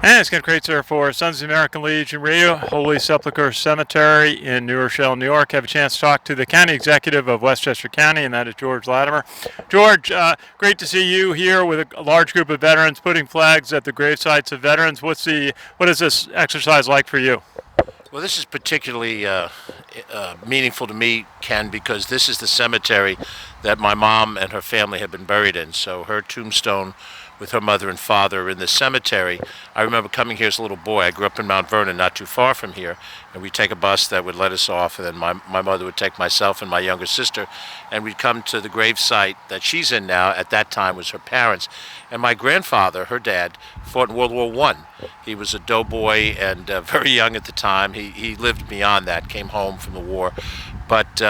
And it's Ken Kraetzer for Sons of the American Legion Radio, Holy Sepulchre Cemetery in New Rochelle, New York. Have a chance to talk to the county executive of Westchester County, and that is George Latimer. George, great to see you here with a large group of veterans putting flags at the grave sites of veterans. What is this exercise like for you? Well, this is particularly meaningful to me, Ken, because this is the cemetery that my mom and her family have been buried in. So her tombstone with her mother and father are in the cemetery. I remember coming here as a little boy. I grew up in Mount Vernon, not too far from here, and we'd take a bus that would let us off, and then my mother would take myself and my younger sister, and we'd come to the grave site that she's in now. At that time was her parents. And my grandfather, her dad, fought in World War I. He was a doughboy and very young at the time. He lived beyond that, came home from the war. But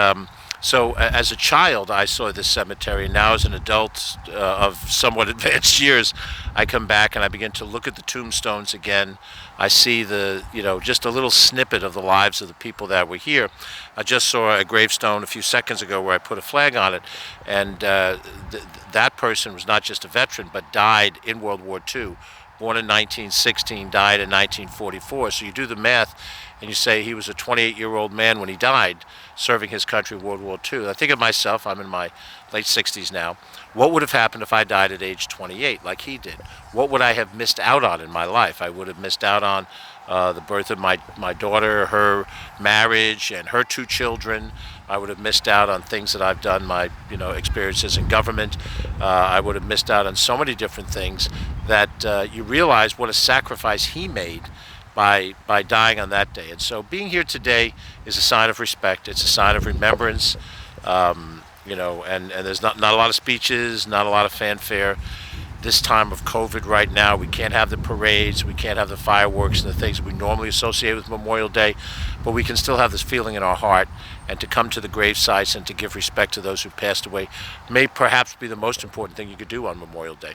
so as a child, I saw this cemetery. Now as an adult of somewhat advanced years, I come back and I begin to look at the tombstones again. I see just a little snippet of the lives of the people that were here. I just saw a gravestone a few seconds ago where I put a flag on it, and that person was not just a veteran, but died in World War II. Born in 1916, died in 1944. So you do the math, and you say he was a 28-year-old man when he died, serving his country in World War II. I think of myself, I'm in my late 60s now. What would have happened if I died at age 28 like he did? What would I have missed out on in my life? I would have missed out on the birth of my daughter, her marriage, and her two children. I would have missed out on things that I've done, my experiences in government. I would have missed out on so many different things that you realize what a sacrifice he made by dying on that day. And so being here today is a sign of respect. It's a sign of remembrance. And there's not a lot of speeches, not a lot of fanfare. This time of COVID right now, we can't have the parades, we can't have the fireworks and the things we normally associate with Memorial Day, but we can still have this feeling in our heart, and to come to the grave sites and to give respect to those who passed away may perhaps be the most important thing you could do on Memorial Day.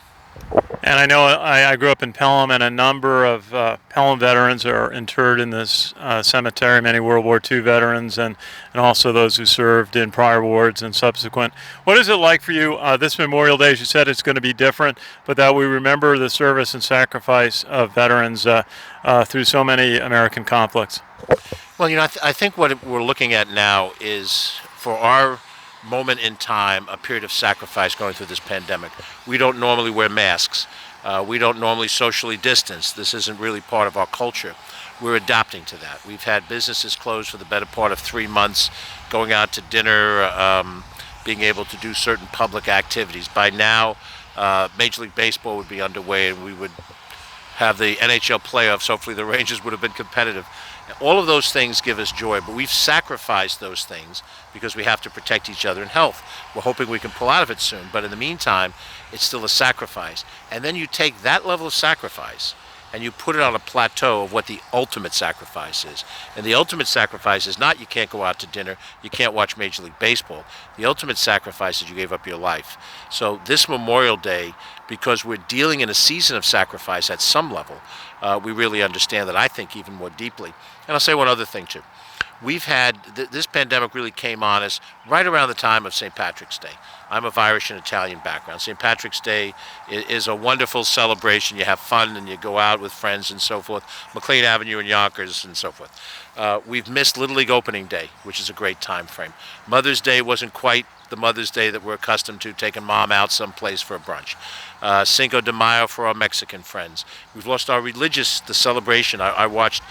And I know I grew up in Pelham, and a number of Pelham veterans are interred in this cemetery, many World War II veterans and also those who served in prior wars and subsequent. What is it like for you this Memorial Day? As you said, it's going to be different, but that we remember the service and sacrifice of veterans through so many American conflicts. Well, I think what we're looking at now is, for our moment in time, a period of sacrifice going through this pandemic. We don't normally wear masks. We don't normally socially distance. This isn't really part of our culture. We're adapting to that. We've had businesses closed for the better part of 3 months, going out to dinner, being able to do certain public activities. By now, Major League Baseball would be underway, and we would have the NHL playoffs. Hopefully the Rangers would have been competitive. All of those things give us joy, but we've sacrificed those things because we have to protect each other in health. We're hoping we can pull out of it soon, but in the meantime, it's still a sacrifice. And then you take that level of sacrifice and you put it on a plateau of what the ultimate sacrifice is. And the ultimate sacrifice is not you can't go out to dinner, you can't watch Major League Baseball. The ultimate sacrifice is you gave up your life. So this Memorial Day, because we're dealing in a season of sacrifice at some level, we really understand that, I think, even more deeply. And I'll say one other thing, too. We've had, this pandemic really came on us right around the time of St. Patrick's Day. I'm of Irish and Italian background. St. Patrick's Day is a wonderful celebration. You have fun and you go out with friends and so forth. McLean Avenue in Yonkers and so forth. We've missed Little League opening day, which is a great time frame. Mother's Day wasn't quite the Mother's Day that we're accustomed to, taking mom out someplace for a brunch. Cinco de Mayo for our Mexican friends. We've lost our the celebration. I watched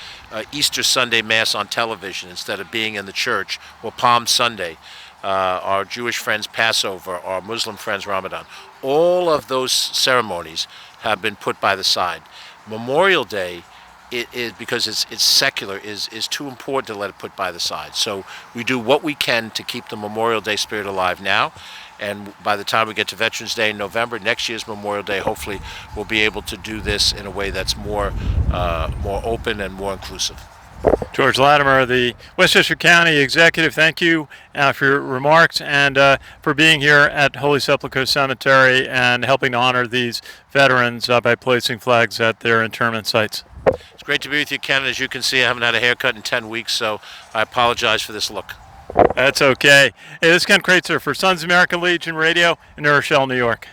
Easter Sunday Mass on television instead of being in the church, or Palm Sunday. Our Jewish friends Passover, our Muslim friends Ramadan. All of those ceremonies have been put by the side. Memorial Day, it is, because it's secular, is too important to let it put by the side. So we do what we can to keep the Memorial Day spirit alive now. And by the time we get to Veterans Day in November, next year's Memorial Day, hopefully we'll be able to do this in a way that's more open and more inclusive. George Latimer, the Westchester County Executive, thank you for your remarks and for being here at Holy Sepulchre Cemetery and helping to honor these veterans by placing flags at their internment sites. It's great to be with you, Ken. As you can see, I haven't had a haircut in 10 weeks, so I apologize for this look. That's okay. Hey, this is Ken Kraetzer for Sons of American Legion Radio in New Rochelle, New York.